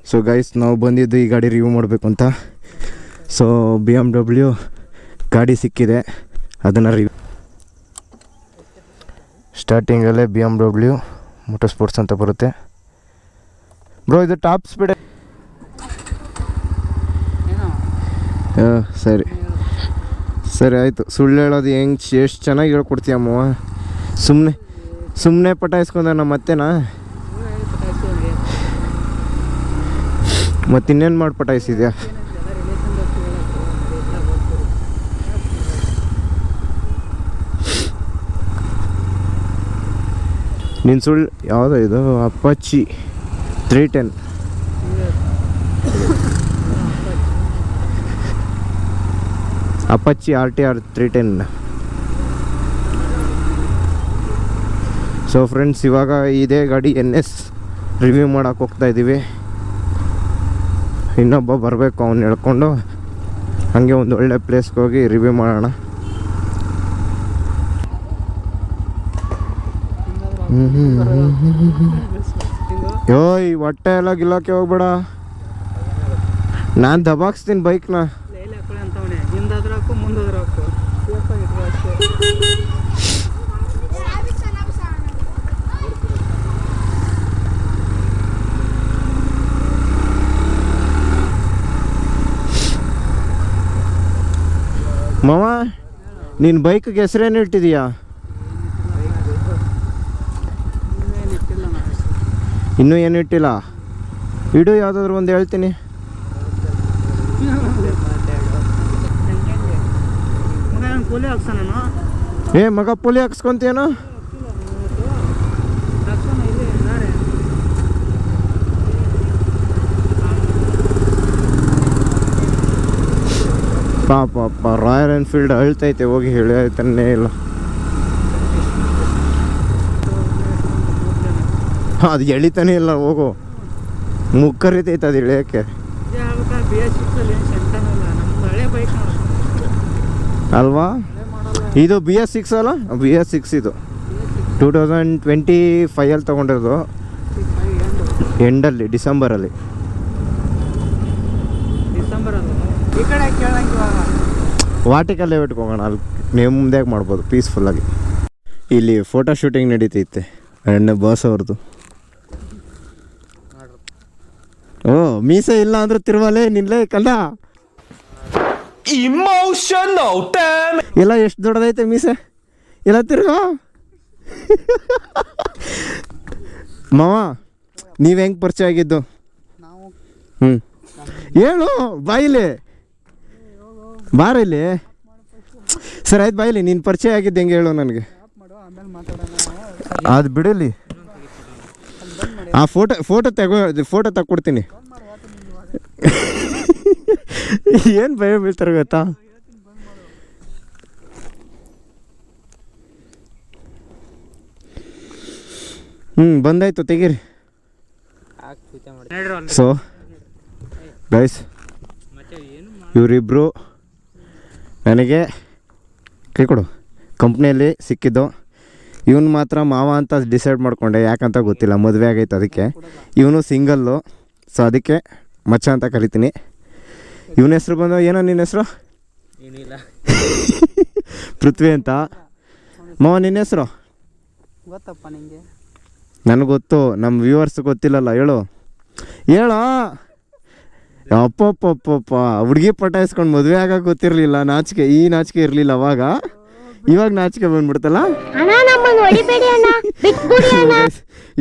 So guys, ನಾವು ಬಂದಿದ್ದು ಈ ಗಾಡಿ ರಿವ್ಯೂ ಮಾಡಬೇಕು ಅಂತ. ಸೊ BMW ಗಾಡಿ ಸಿಕ್ಕಿದೆ, ಅದನ್ನು ರಿವ್ಯೂ. ಸ್ಟಾರ್ಟಿಂಗಲ್ಲೇ BMW ಮೋಟರ್ ಸ್ಪೋರ್ಟ್ಸ್ ಅಂತ ಬರುತ್ತೆ. ಬ್ರೋ, ಇದು ಟಾಪ್ ಸ್ಪೀಡ್. ಸರಿ ಸರಿ ಆಯಿತು. ಸುಳ್ಳು ಹೇಳೋದು ಎಷ್ಟು ಚೆನ್ನಾಗಿ ಹೇಳ್ಕೊಡ್ತೀಯಮ್ಮ. ಸುಮ್ಮನೆ ಪಟಾಯಿಸ್ಕೊಂಡ ನಮ್ಮ ಮತ್ತೆನಾ? ಮತ್ತಿನ್ನೇನು ಮಾಡಿ ಪಟಾಯಿಸಿದ್ಯಾ? ನಿನ್ನ ಸುಳ್ಳು ಯಾವುದೋ ಇದು Apache 310. Apache RTR 310. So friends, ಇವಾಗ ಇದೇ ಗಾಡಿ NS ರಿವ್ಯೂ ಮಾಡೋಕೆ ಹೋಗ್ತಾಯಿದ್ದೀವಿ. ಇನ್ನೊಬ್ಬ ಬರಬೇಕು, ಅವ್ನು ಹೇಳ್ಕೊಂಡು ಹಾಗೆ ಒಂದು ಒಳ್ಳೆ ಪ್ಲೇಸ್ಗೆ ಹೋಗಿ ರಿವ್ಯೂ ಮಾಡೋಣ. ಯೋಯ್, ಹೊಟ್ಟೆ ಎಲ್ಲ ಗಿಲ್ಲೋಕ್ಕೆ ಹೋಗ್ಬೇಡ, ನಾನು ದಬಾಕ್ಸ್ತೀನಿ ಬೈಕ್ನ. ಮಾವ, ನಿನ್ನ ಬೈಕ್ಗೆ ಹೆಸರೇನು ಇಟ್ಟಿದೀಯಾ? ಇನ್ನೂ ಏನು ಇಟ್ಟಿಲ್ಲ? ಇಡು, ಯಾವುದಾದ್ರು ಒಂದು ಹೇಳ್ತೀನಿ. ಏ ಮಗ, ಪೋಲಿ ಹಾಕ್ಸ್ಕೊಂತೇನೋ? ಪಾಪ ರಾಯಲ್ ಎನ್ಫೀಲ್ಡ್ ಅಳ್ತೈತೆ, ಹೋಗಿ ಹೇಳ್ತಾನೆ ಇಲ್ಲ. ಅದು ಎಳಿತಾನೆ ಇಲ್ಲ, ಹೋಗು, ಮುಕ್ಕರಿತೈತೆ ಅದು ಇಳಿಯೋಕ್ಕೆ ಅಲ್ವಾ? ಇದು BS6 ಅಲ್ಲ? BS6 ಇದು 2025 ತೊಗೊಂಡಿರೋದು, ಎಂಡಲ್ಲಿ, ಡಿಸೆಂಬರಲ್ಲಿ. ವಾಟಿಕಲ್ಲೇ ಬಿಟ್ಕೊ ಹೋಗೋಣ, ಅಲ್ಲಿ ನೆಮ್ಮದಿಯಾಗಿ ಮಾಡ್ಬೋದು ಪೀಸ್ಫುಲ್ಲಾಗಿ. ಇಲ್ಲಿ ಫೋಟೋ ಶೂಟಿಂಗ್ ನಡೀತೈತೆ ಬಾಸ್ ಅವ್ರದ್ದು. ಓ, ಮೀಸೆ ಇಲ್ಲ ಅಂದ್ರೆ ತಿರುವಲೇ ನಿಲ್ಲೇ ಕಂದ. ಎಲ್ಲ ಎಷ್ಟು ದೊಡ್ಡದೈತೆ ಮೀಸೆ, ಎಲ್ಲ ತಿರ್ಗೋ. ಮಾವ, ನೀವು ಹೆಂಗೆ ಪರಿಚಯ ಆಗಿದ್ದು? ಹೇಳು, ಬಾಯಿಲಿ ಬಾರಲ್ಲಿ. ಸರಿ ಆಯ್ತು, ಬಾಯಿಲಿ. ನೀನು ಪರಿಚಯ ಆಗಿದ್ದು ಹೆಂಗೆ ಹೇಳು ನನಗೆ. ಅದು ಬಿಡಲಿ, ಆ ಫೋಟೋ ತಗೊಡ್ತೀನಿ. ಏನು ಭಯ ಬೀಳ್ತಾರೆ ಗೊತ್ತಾ? ಬಂದಾಯ್ತು, ತೆಗೀರಿ. ಸೊ ಗೈಸ್, ಇವರಿಬ್ಬರು ನನಗೆ ಕೈ ಕೊಡು ಕಂಪ್ನಿಯಲ್ಲಿ ಸಿಕ್ಕಿದ್ದು. ಇವನು ಮಾತ್ರ ಮಾವ ಅಂತ ಡಿಸೈಡ್ ಮಾಡಿಕೊಂಡೆ, ಯಾಕಂತ ಗೊತ್ತಿಲ್ಲ, ಮದುವೆ ಆಗೈತೆ ಅದಕ್ಕೆ. ಇವನು ಸಿಂಗಲ್ಲು, ಸೊ ಅದಕ್ಕೆ ಮಚ್ಚ ಅಂತ ಕರಿತೀನಿ. ಇವನ ಹೆಸ್ರು ಬಂದು ಏನೋ, ನಿನ್ನ ಹೆಸರು? ಪೃಥ್ವಿ ಅಂತ. ಮಾವ, ನಿನ್ನ ಹೆಸರು? ಗೊತ್ತಪ್ಪ ನಿಂಗೆ? ನನಗೆ ಗೊತ್ತು, ನಮ್ಮ ವ್ಯೂವರ್ಸ್ ಗೊತ್ತಿಲ್ಲಲ್ಲ. ಹೇಳು. ಅಪ್ಪಪ್ಪಪ್ಪಪ್ಪ, ಹುಡುಗಿ ಪಟಾಯಿಸ್ಕೊಂಡು ಮದುವೆ ಆಗೋಕೆ ಗೊತ್ತಿರಲಿಲ್ಲ, ನಾಚಿಕೆ. ಈ ನಾಚಿಕೆ ಇರಲಿಲ್ಲ ಅವಾಗ, ಇವಾಗ ನಾಚಿಕೆ ಬಂದ್ಬಿಡ್ತಲ್ಲ.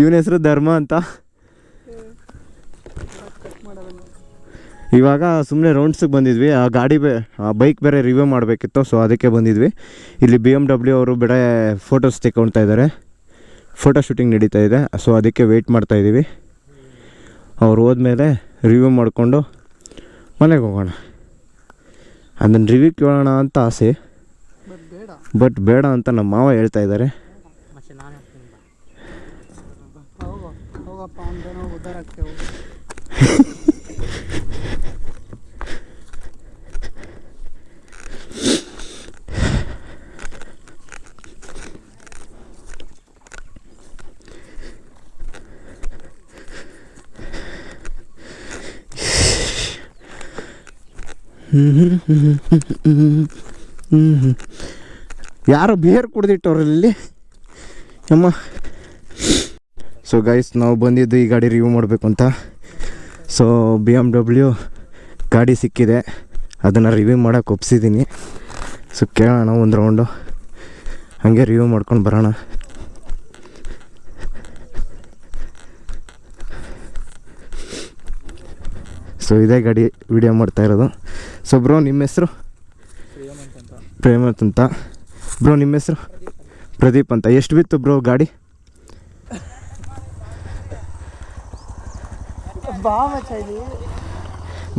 ಇವನ ಹೆಸರು ಧರ್ಮ ಅಂತ. ಇವಾಗ ಸುಮ್ಮನೆ ರೌಂಡ್ಸಿಗೆ ಬಂದಿದ್ವಿ. ಆ ಬೈಕ್ ಬೇರೆ ರಿವ್ಯೂ ಮಾಡಬೇಕಿತ್ತು, ಸೊ ಅದಕ್ಕೆ ಬಂದಿದ್ವಿ. ಇಲ್ಲಿ BMW ಅವರು ಬೇರೆ ಫೋಟೋಸ್ ತೆಕ್ಕೊಳ್ತಾ ಇದ್ದಾರೆ, ಫೋಟೋ ಶೂಟಿಂಗ್ ನಡೀತಾ ಇದೆ. ಸೊ ಅದಕ್ಕೆ ವೆಯ್ಟ್ ಮಾಡ್ತಾಯಿದ್ದೀವಿ. ಅವ್ರು ಹೋದ್ಮೇಲೆ ರಿವ್ಯೂ ಮಾಡಿಕೊಂಡು ಮನೆಗೆ ಹೋಗೋಣ. ಅದನ್ನು ರಿವ್ಯೂ ಕೇಳೋಣ ಅಂತ ಆಸೆ, ಬಟ್ ಬೇಡ ಅಂತ ನಮ್ಮ ಮಾವ ಹೇಳ್ತಾ ಇದ್ದಾರೆ. ಯಾರೋ ಬಿಯರ್ ಕುಡ್ದಿಟ್ಟವ್ರಲ್ಲಿ ಅಮ್ಮ. ಸೊ ಗೈಸ್, ನಾವು ಬಂದಿದ್ದು ಈ ಗಾಡಿ ರಿವ್ಯೂ ಮಾಡಬೇಕು ಅಂತ. ಸೊ BMW ಗಾಡಿ ಸಿಕ್ಕಿದೆ, ಅದನ್ನು ರಿವ್ಯೂ ಮಾಡೋಕೆ ಒಪ್ಸಿದ್ದೀನಿ. ಸೊ ಕೇಳೋಣ ಒಂದು ರೌಂಡು, ಹಾಗೆ ರಿವ್ಯೂ ಮಾಡ್ಕೊಂಡು ಬರೋಣ. ಸೊ ಇದೇ ಗಾಡಿ ವಿಡಿಯೋ ಮಾಡ್ತಾ ಇರೋದು. ಸೊ ಬ್ರೋ, ನಿಮ್ಮ ಹೆಸರು? ಪ್ರೇಮಂತ್ ಅಂತ. ಬ್ರೋ, ನಿಮ್ಮ ಹೆಸರು? ಪ್ರದೀಪ್ ಅಂತ. ಎಷ್ಟು ಬಿತ್ತು ಬ್ರೋ ಗಾಡಿ?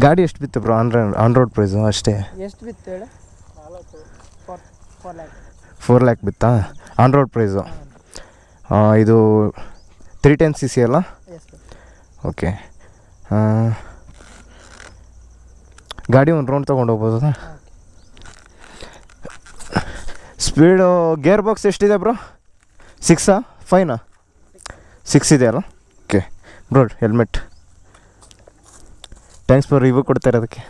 ಗಾಡಿ ಎಷ್ಟು ಬಿತ್ತು ಬ್ರೋ? ಆನ್ ರೋಡ್ ಪ್ರೈಸು ಅಷ್ಟೇ. ಎಷ್ಟು ಬಿತ್ತು ಹೇಳಿ? 4 ಲ್ಯಾಕ್ ಬಿತ್ತಾ ಆನ್ ರೋಡ್ ಪ್ರೈಸು? ಇದು 310cc ಅಲ್ಲ? ಓಕೆ. ಗಾಡಿ ಒಂದು ರೌಂಡ್ ತೊಗೊಂಡು ಹೋಗ್ಬೋದಾ? ಸ್ಪೀಡು ಗೇರ್ ಬಾಕ್ಸ್ ಎಷ್ಟಿದೆ ಬ್ರೋ? 6 5 6 ಇದೆ ಅಲ್ಲ? Okay bro, helmet. Thanks for review ಕೊಡ್ತಾ ಇರೋದಕ್ಕೆ.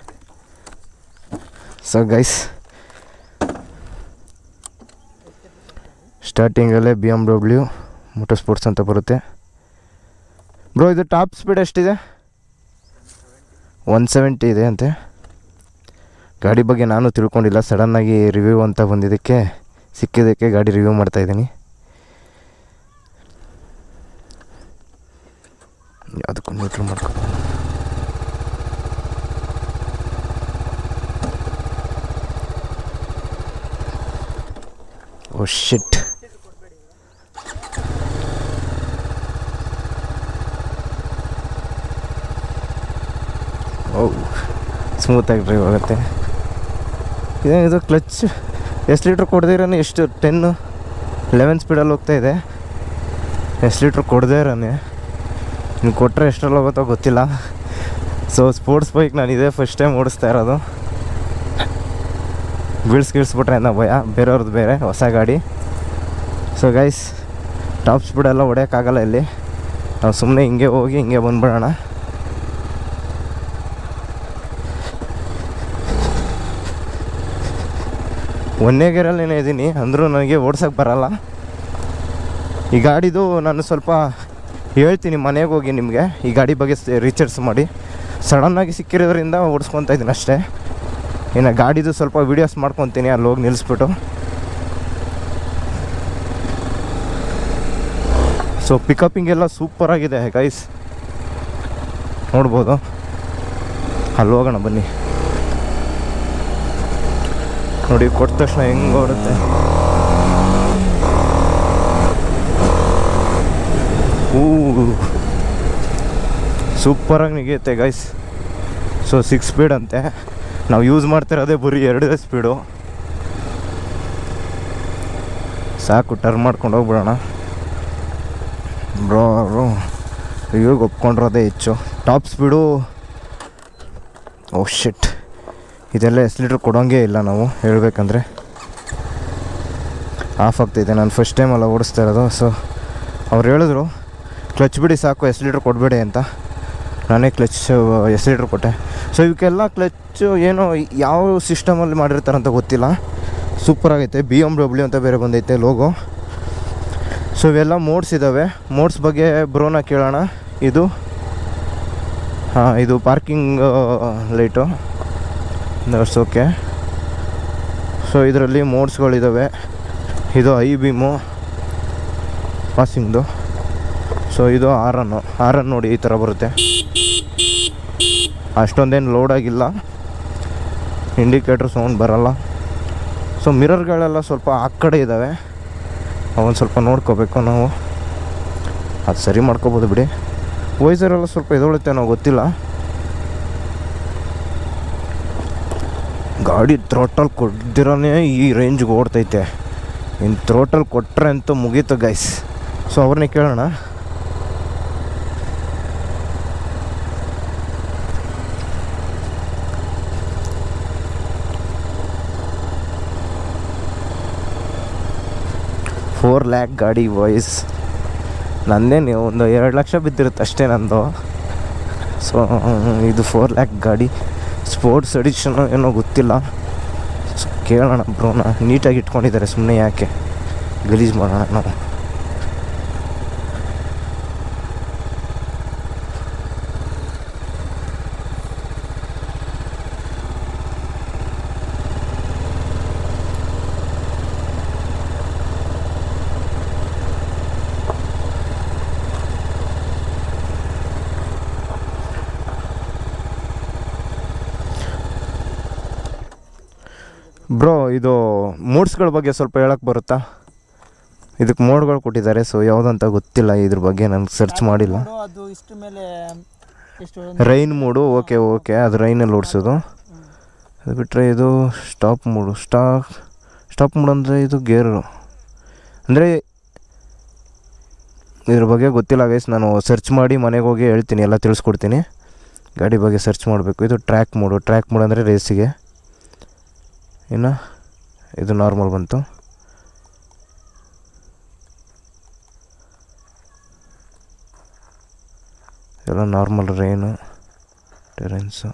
ಸೊ ಗೈಸ್, ಸ್ಟಾರ್ಟಿಂಗಲ್ಲೇ BMW ಮೋಟರ್ ಸ್ಪೋರ್ಟ್ಸ್ ಅಂತ ಬರುತ್ತೆ. ಬ್ರೋ, ಇದು ಟಾಪ್ ಸ್ಪೀಡ್ ಎಷ್ಟಿದೆ? 170 ಇದೆ ಅಂತೆ. ಗಾಡಿ ಬಗ್ಗೆ ನಾನು ತಿಳ್ಕೊಂಡಿಲ್ಲ, ಸಡನ್ನಾಗಿ ರಿವ್ಯೂ ಅಂತ ಬಂದಿದ್ದಕ್ಕೆ ಸಿಕ್ಕಿದ್ದಕ್ಕೆ ಗಾಡಿ ರಿವ್ಯೂ ಮಾಡ್ತಾಯಿದ್ದೀನಿ. ಯಾವುದಕ್ಕೂ ನ್ಯೂಟ್ರಲ್ ಮಾಡ್ಕೊ. ಓ ಶಿಟ್. ಓ, ಸ್ಮೂತಾಗಿ ಡ್ರೈವ್ ಆಗುತ್ತೆ. ಇದು ಕ್ಲಚ್ ಎಷ್ಟು ಲೀಟ್ರ್ ಕೊಡದೇ ಇರೋನೆ? ಎಷ್ಟು 10-11 ಸ್ಪೀಡಲ್ಲಿ ಹೋಗ್ತಾಯಿದೆ. ಎಷ್ಟು ಲೀಟ್ರ್ ಕೊಡದೇ ಇರೋನೆ, ನೀವು ಕೊಟ್ಟರೆ ಎಷ್ಟರಲ್ಲಿ ಹೋಗುತ್ತೋ ಗೊತ್ತಿಲ್ಲ. ಸೊ ಸ್ಪೋರ್ಟ್ಸ್ ಬೈಕ್ ನಾನು ಇದೇ ಫಸ್ಟ್ ಟೈಮ್ ಓಡಿಸ್ತಾ ಇರೋದು. ಬೀಳ್ಸ್ಬಿಟ್ರೆ ಅನ್ನೋ ಭಯ, ಬೇರೆಯವ್ರದ್ದು ಬೇರೆ ಹೊಸ ಗಾಡಿ. ಸೊ ಗೈಸ್, ಟಾಪ್ ಸ್ಪೀಡೆಲ್ಲ ಹೊಡೆಯೋಕ್ಕಾಗಲ್ಲ ಇಲ್ಲಿ. ನಾವು ಸುಮ್ಮನೆ ಹಿಂಗೆ ಹೋಗಿ ಹಿಂಗೆ ಬಂದುಬಿಡೋಣ. ಒಂದೇ ಗೇರಲ್ಲೇ ಇದ್ದೀನಿ, ಅಂದರೂ ನನಗೆ ಓಡ್ಸೋಕ್ಕೆ ಬರಲ್ಲ. ಈ ಗಾಡಿದು ನಾನು ಸ್ವಲ್ಪ ಹೇಳ್ತೀನಿ ಮನೆಗೆ ಹೋಗಿ ನಿಮಗೆ ಈ ಗಾಡಿ ಬಗ್ಗೆ ರಿಸರ್ಚ್ ಮಾಡಿ. ಸಡನ್ನಾಗಿ ಸಿಕ್ಕಿರೋದ್ರಿಂದ ಓಡಿಸ್ಕೊತಾ ಇದ್ದೀನಿ ಅಷ್ಟೇ. ಇನ್ನು ಗಾಡಿದು ಸ್ವಲ್ಪ ವೀಡಿಯೋಸ್ ಮಾಡ್ಕೊತೀನಿ ಅಲ್ಲಿ ಹೋಗಿ ನಿಲ್ಲಿಸ್ಬಿಟ್ಟು. ಸೊ ಪಿಕಪ್ಪಿಂಗ್ ಎಲ್ಲ ಸೂಪರಾಗಿದೆ ಗೈಸ್, ನೋಡ್ಬೋದು. ಅಲ್ಲಿ ಹೋಗೋಣ ಬನ್ನಿ. ನೋಡಿ, ಕೊಟ್ಟ ತಕ್ಷಣ ಹೆಂಗೆ ಓಡುತ್ತೆ. ಸೂಪರಾಗಿ ನಿಗಿಯುತ್ತೆ ಗೈಸ್. ಸೊ 6 ಸ್ಪೀಡ್ ಅಂತೆ. ನಾವು ಯೂಸ್ ಮಾಡ್ತಿರೋದೇ ಬರೀ 2 ಸ್ಪೀಡು. ಸಾಕು, ಟರ್ನ್ ಮಾಡ್ಕೊಂಡು ಹೋಗ್ಬಿಡೋಣ. ಬ್ರೋ ಇವಾಗ ಒಪ್ಕೊಂಡಿರೋದೇ ಹೆಚ್ಚು. ಟಾಪ್ ಸ್ಪೀಡು, ಓ ಶಿಟ್, ಇದೆಲ್ಲ ಎಷ್ಟು ಲೀಟ್ರ್ ಕೊಡೋಂಗೇ ಇಲ್ಲ ನಾವು ಹೇಳ್ಬೇಕಂದ್ರೆ. ಆಫ್ ಆಗ್ತಿದೆ, ನಾನು ಫಸ್ಟ್ ಟೈಮೆಲ್ಲ ಓಡಿಸ್ತಾ ಇರೋದು. ಸೊ ಅವ್ರು ಹೇಳಿದ್ರು ಕ್ಲಚ್ ಬಿಡಿ ಸಾಕು, ಎಷ್ಟು ಲೀಟ್ರ್ ಕೊಡಬೇಡಿ ಅಂತ. ನಾನೇ ಕ್ಲಚ್ ಎಷ್ಟು ಲೀಟ್ರ್ ಕೊಟ್ಟೆ. ಸೊ ಇವಕ್ಕೆಲ್ಲ ಕ್ಲಚ್ಚು ಏನೋ ಯಾವ ಸಿಸ್ಟಮಲ್ಲಿ ಮಾಡಿರ್ತಾರಂತ ಗೊತ್ತಿಲ್ಲ. ಸೂಪರಾಗೈತೆ. BMW ಅಂತ ಬೇರೆ ಬಂದೈತೆ ಲೋಗೋ. ಸೊ ಇವೆಲ್ಲ ಮೋಡ್ಸ್ ಇದ್ದಾವೆ. ಮೋಡ್ಸ್ ಬಗ್ಗೆ ಬ್ರೋನ ಕೇಳೋಣ. ಇದು parking light, that's okay. So ಇದರಲ್ಲಿ ಮೋಡ್ಸ್ಗಳಿದ್ದಾವೆ. ಇದು ಐ ಬೀಮು ಪಾಸಿಂಗ್ದು. ಸೊ ಇದು ಆರನ್ ನೋಡಿ, ಈ ಥರ ಬರುತ್ತೆ. ಅಷ್ಟೊಂದೇನು ಲೋಡ್ ಆಗಿಲ್ಲ, ಇಂಡಿಕೇಟ್ರ್ ಸೌಂಡ್ ಬರಲ್ಲ. ಸೊ ಮಿರರ್ಗಳೆಲ್ಲ ಸ್ವಲ್ಪ ಆ ಕಡೆ ಇದ್ದಾವೆ, ಅವನು ಸ್ವಲ್ಪ ನೋಡ್ಕೋಬೇಕು ನಾವು. ಅದು ಸರಿ ಮಾಡ್ಕೋಬೋದು ಬಿಡಿ. ವೈಸರೆಲ್ಲ ಸ್ವಲ್ಪ ಎದೊಳುತ್ತೆ, ನಾವು ಗೊತ್ತಿಲ್ಲ. ಗಾಡಿ ಥ್ರೋಟಲ್ ಕೊಡ್ದಿರೋನೇ ಈ ರೇಂಜ್ಗೆ ಓಡ್ತೈತೆ. ಇನ್ನು ಥ್ರೋಟಲ್ ಕೊಟ್ಟರೆ ಅಂತೂ ಮುಗೀತು ಗೈಸ್. ಸೊ ಅವ್ರನ್ನೇ ಕೇಳೋಣ. $4 lakh ಗಾಡಿ ವಾಯ್ಸ್. ನಂದೇನು ಒಂದು 2 ಲಕ್ಷ ಬಿದ್ದಿರುತ್ತೆ ಅಷ್ಟೇ ನಂದು. ಸೊ ಇದು 4 lakh ಗಾಡಿ. ಸ್ಪೋರ್ಟ್ಸ್ ಎಡಿಷನ್ ಏನೋ ಗೊತ್ತಿಲ್ಲ. ಕೇಳೋಣ ಬ್ರೋನ. ನೀಟಾಗಿ ಇಟ್ಕೊಂಡಿದ್ದಾರೆ, ಸುಮ್ಮನೆ ಯಾಕೆ ಗಲೀಜು ಮಾಡೋಣ ನಾವು. ಬ್ರೋ, ಇದು ಮೋಡ್ಸ್ಗಳ ಬಗ್ಗೆ ಸ್ವಲ್ಪ ಹೇಳಕ್ಕೆ ಬರುತ್ತಾ? ಇದಕ್ಕೆ ಮೋಡ್ಗಳು ಕೊಟ್ಟಿದ್ದಾರೆ, ಸೊ ಯಾವುದಂತ ಗೊತ್ತಿಲ್ಲ. ಇದ್ರ ಬಗ್ಗೆ ನಾನು ಸರ್ಚ್ ಮಾಡಿಲ್ಲ. ಅದು ಇಷ್ಟು ಮೇಲೆ ಎಷ್ಟು ರೈನ್ ಮೋಡು, ಓಕೆ ಅದು ರೈನಲ್ಲಿ ಓಡಿಸೋದು. ಅದು ಬಿಟ್ಟರೆ ಇದು ಸ್ಟಾಪ್ ಮೋಡು. ಸ್ಟಾಪ್ ಮೋಡ್ ಅಂದರೆ ಇದು ಗೇರು. ಅಂದರೆ ಇದ್ರ ಬಗ್ಗೆ ಗೊತ್ತಿಲ್ಲ ಗೈಸ್. ನಾನು ಸರ್ಚ್ ಮಾಡಿ ಮನೆಗೆ ಹೋಗಿ ಹೇಳ್ತೀನಿ, ಎಲ್ಲ ತಿಳಿಸ್ಕೊಡ್ತೀನಿ. ಗಾಡಿ ಬಗ್ಗೆ ಸರ್ಚ್ ಮಾಡಬೇಕು. ಇದು ಟ್ರ್ಯಾಕ್ ಮೋಡ್ ಅಂದರೆ ರೇಸಿಗೆ. ಇನ್ನು ಇದು ನಾರ್ಮಲ್ ಬಂತು. ಎಲ್ಲ normal rain, terrain.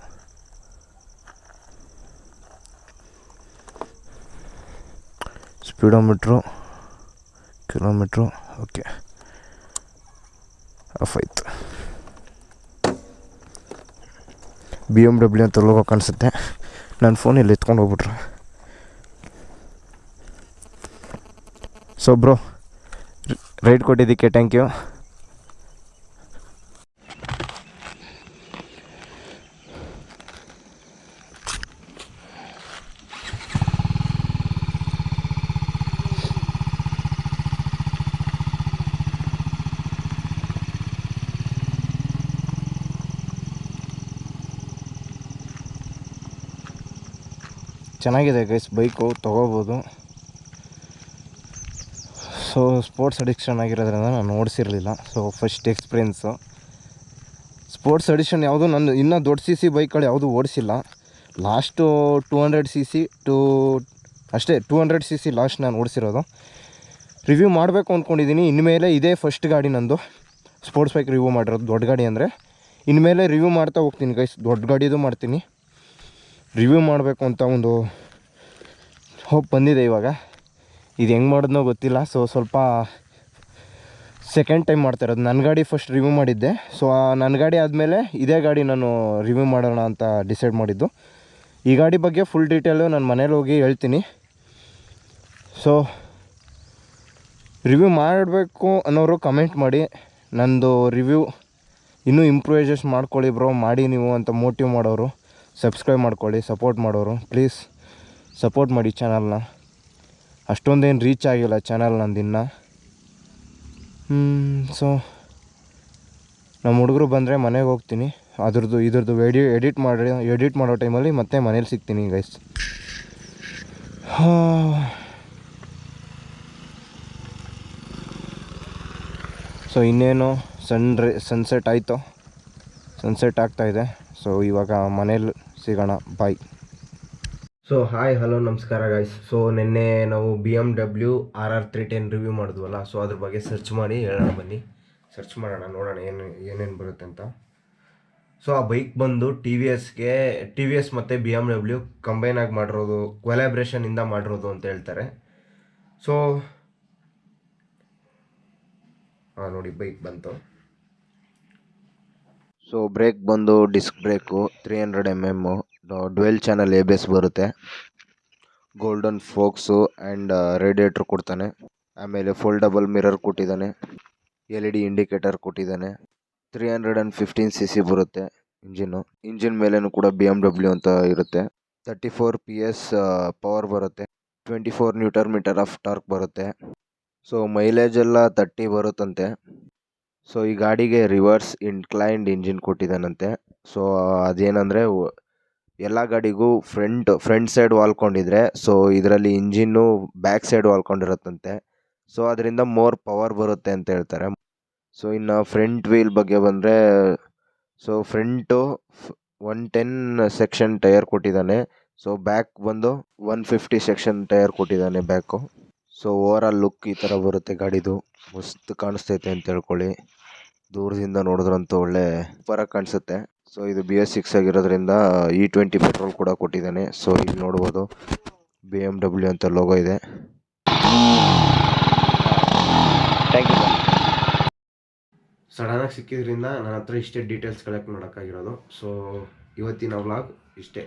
Speedometer, kilometre, okay off ಆಯ್ತು. BMW ಅಂತ ಲೋಗೋ ಕಾಣಿಸುತ್ತೆ. ನನ್ನ ಫೋನಲ್ಲಿ ಎತ್ಕೊಂಡು ಹೋಗ್ಬಿಟ್ರೆ. ಸೊ ಬ್ರೋ, ರೈಡ್ ಕೊಟ್ಟಿದ್ದಕ್ಕೆ ಥ್ಯಾಂಕ್ ಯು. ಚೆನ್ನಾಗಿದೆ ಗೈಸ್, ಬೈಕು ತೊಗೋಬೋದು. ಸೊ ಸ್ಪೋರ್ಟ್ಸ್ ಅಡಿಕ್ಷನ್ ಆಗಿರೋದ್ರಿಂದ ನಾನು ಓಡಿಸಿರಲಿಲ್ಲ. So first experience. Sports edition ಯಾವುದು ನಾನು ಇನ್ನೂ ದೊಡ್ಡ CC ಬೈಕ್ಗಳು ಯಾವುದೂ ಓಡಿಸಿಲ್ಲ. ಲಾಸ್ಟು 200 CC ಅಷ್ಟೇ, 200 CC ಲಾಸ್ಟ್ ನಾನು ಓಡಿಸಿರೋದು. ರಿವ್ಯೂ ಮಾಡಬೇಕು ಅಂದ್ಕೊಂಡಿದ್ದೀನಿ. ಇನ್ಮೇಲೆ ಇದೇ ಫಸ್ಟ್ ಗಾಡಿ ನಂದು ಸ್ಪೋರ್ಟ್ಸ್ ಬೈಕ್ ರಿವ್ಯೂ ಮಾಡಿರೋದು, ದೊಡ್ಡ ಗಾಡಿ ಅಂದರೆ. ಇನ್ಮೇಲೆ ರಿವ್ಯೂ ಮಾಡ್ತಾ ಹೋಗ್ತೀನಿ ಗೈಸ್. ದೊಡ್ಡ ಗಾಡಿದು ಮಾಡ್ತೀನಿ. ರಿವ್ಯೂ ಮಾಡಬೇಕು ಅಂತ ಒಂದು ಹೋಪ್ ಬಂದಿದೆ ಇವಾಗ. ಇದು ಹೆಂಗೆ ಮಾಡೋದನ್ನೋ ಗೊತ್ತಿಲ್ಲ. ಸೊ ಸ್ವಲ್ಪ ಸೆಕೆಂಡ್ ಟೈಮ್ ಮಾಡ್ತಾಯಿರೋದು. ನನ್ನ ಗಾಡಿ ಫಸ್ಟ್ ರಿವ್ಯೂ ಮಾಡಿದ್ದೆ. ಸೊ ನನ್ನ ಗಾಡಿ ಆದಮೇಲೆ ಇದೇ ಗಾಡಿ ನಾನು ರಿವ್ಯೂ ಮಾಡೋಣ ಅಂತ ಡಿಸೈಡ್ ಮಾಡಿದ್ದು. ಈ ಗಾಡಿ ಬಗ್ಗೆ ಫುಲ್ ಡೀಟೇಲು ನಾನು ಮನೇಲಿ ಹೋಗಿ ಹೇಳ್ತೀನಿ. ಸೊ ರಿವ್ಯೂ ಮಾಡಬೇಕು ಅನ್ನೋರು ಕಮೆಂಟ್ ಮಾಡಿ. ನಂದು ರಿವ್ಯೂ ಇನ್ನೂ ಇಂಪ್ರೂವೈಸೇಷನ್ ಮಾಡ್ಕೊಳ್ಳಿ ಬ್ರೋ, ಮಾಡಿ ನೀವು ಅಂತ ಮೋಟಿವ್ ಮಾಡೋರು, ಸಬ್ಸ್ಕ್ರೈಬ್ ಮಾಡ್ಕೊಳ್ಳಿ, ಸಪೋರ್ಟ್ ಮಾಡೋರು ಪ್ಲೀಸ್ ಸಪೋರ್ಟ್ ಮಾಡಿ ಚಾನಲ್ನ. ಅಷ್ಟೊಂದೇನು ರೀಚ್ ಆಗಿಲ್ಲ ಚಾನಲ್ ನಂದಿನ್ನು. ಸೊ ನಮ್ಮ ಹುಡುಗರು ಬಂದರೆ ಮನೆಗೆ ಹೋಗ್ತೀನಿ. ಇದ್ರದ್ದು ಎಡಿಟ್ ಮಾಡೋ ಟೈಮಲ್ಲಿ ಮತ್ತೆ ಮನೇಲಿ ಸಿಗ್ತೀನಿ ಗೈಸ್. ಸೊ ಇನ್ನೇನು ಸನ್ಸೆಟ್ ಆಯಿತು, ಸನ್ಸೆಟ್ ಆಗ್ತಾಯಿದೆ. ಸೊ ಇವಾಗ ಮನೇಲಿ ಸಿಗೋಣ, ಬಾಯ್. ಸೊ ಹಾಯ್, ಹಲೋ, ನಮಸ್ಕಾರ ಗೈಸ್. ಸೊ ನಿನ್ನೆ ನಾವು BMW RR 310 ರಿವ್ಯೂ ಮಾಡಿದ್ವಲ್ಲ, ಸೊ ಅದ್ರ ಬಗ್ಗೆ ಸರ್ಚ್ ಮಾಡಿ ಹೇಳೋಣ ಬನ್ನಿ. ಸರ್ಚ್ ಮಾಡೋಣ, ನೋಡೋಣ ಏನೇನು ಬರುತ್ತೆ ಅಂತ. ಸೊ ಆ ಬೈಕ್ ಬಂದು ಟಿ ವಿ ಎಸ್ ಮತ್ತು BMW ಕಂಬೈನ್ ಆಗಿ ಮಾಡಿರೋದು, ಕೊಲಾಬ್ರೇಷನಿಂದ ಮಾಡಿರೋದು ಅಂತ ಹೇಳ್ತಾರೆ. ಸೊ ನೋಡಿ ಬೈಕ್ ಬಂತು. ಸೊ ಬ್ರೇಕ್ ಬಂದು disc brake 300 mm, dual channel ABS ಬರುತ್ತೆ, ಗೋಲ್ಡನ್ ಫೋಕ್ಸು ಆ್ಯಂಡ್ ರೇಡಿಯೇಟ್ರ್ ಕೊಡ್ತಾನೆ. ಆಮೇಲೆ ಫೋಲ್ಡಬಲ್ ಮಿರರ್ ಕೊಟ್ಟಿದ್ದಾನೆ, LED ಇಂಡಿಕೇಟರ್ ಕೊಟ್ಟಿದ್ದಾನೆ. 315 cc ಬರುತ್ತೆ ಇಂಜಿನ್ ಮೇಲೇನು ಕೂಡ BMW ಅಂತ ಇರುತ್ತೆ. 34 PS ಪವರ್ ಬರುತ್ತೆ, 24 Nm ಆಫ್ ಟಾರ್ಕ್ ಬರುತ್ತೆ. ಸೊ ಮೈಲೇಜ್ ಎಲ್ಲ 30 ಬರುತ್ತಂತೆ. ಸೊ ಈ ಗಾಡಿಗೆ ರಿವರ್ಸ್ ಇನ್ಕ್ಲೈನ್ಡ್ ಇಂಜಿನ್ ಕೊಟ್ಟಿದ್ದಾನಂತೆ. ಸೊ ಅದೇನಂದರೆ ಎಲ್ಲ ಗಾಡಿಗೂ ಫ್ರಂಟ್ ಸೈಡ್ ವಾಲ್ಕೊಂಡಿದ್ರೆ, ಸೊ ಇದರಲ್ಲಿ ಇಂಜಿನ್ನು ಬ್ಯಾಕ್ ಸೈಡ್ ವಾಲ್ಕೊಂಡಿರುತ್ತಂತೆ. ಸೊ ಅದರಿಂದ ಮೋರ್ ಪವರ್ ಬರುತ್ತೆ ಅಂತ ಹೇಳ್ತಾರೆ. ಸೊ ಇನ್ನು ಫ್ರಂಟ್ ವೀಲ್ ಬಗ್ಗೆ ಬಂದರೆ, ಸೊ ಫ್ರಂಟು 110 ಸೆಕ್ಷನ್ ಟೈರ್ ಕೊಟ್ಟಿದ್ದಾನೆ. ಸೊ ಬ್ಯಾಕ್ ಬಂದು 150 ಸೆಕ್ಷನ್ ಟೈರ್ ಕೊಟ್ಟಿದ್ದಾನೆ ಬ್ಯಾಕು. ಸೊ ಓವರಾಲ್ ಲುಕ್ ಈ ಥರ ಬರುತ್ತೆ ಗಾಡಿದು. ಮಸ್ತ್ ಕಾಣಿಸ್ತೈತೆ ಅಂತ ಹೇಳ್ಕೊಳ್ಳಿ. ದೂರದಿಂದ ನೋಡಿದ್ರಂತೂ ಒಳ್ಳೆ ಸೂಪರಾಗಿ ಕಾಣಿಸುತ್ತೆ. ಸೊ ಇದು BS6 ಆಗಿರೋದ್ರಿಂದ E20 ಪೆಟ್ರೋಲ್ ಕೂಡ ಕೊಟ್ಟಿದ್ದಾನೆ. ಸೊ ಇಲ್ಲಿ ನೋಡ್ಬೋದು BMW ಅಂತ ಲೋಗೋ ಇದೆ. Thank you sir. ಸಡನ್ನಾಗಿ ಸಿಕ್ಕಿದ್ರಿಂದ ನನ್ನ ಹತ್ರ ಇಷ್ಟೇ ಡೀಟೇಲ್ಸ್ ಕಲೆಕ್ಟ್ ಮಾಡೋಕ್ಕಾಗಿರೋದು. ಸೊ ಇವತ್ತಿನ ವ್ಲಾಗ್ ಇಷ್ಟೇ.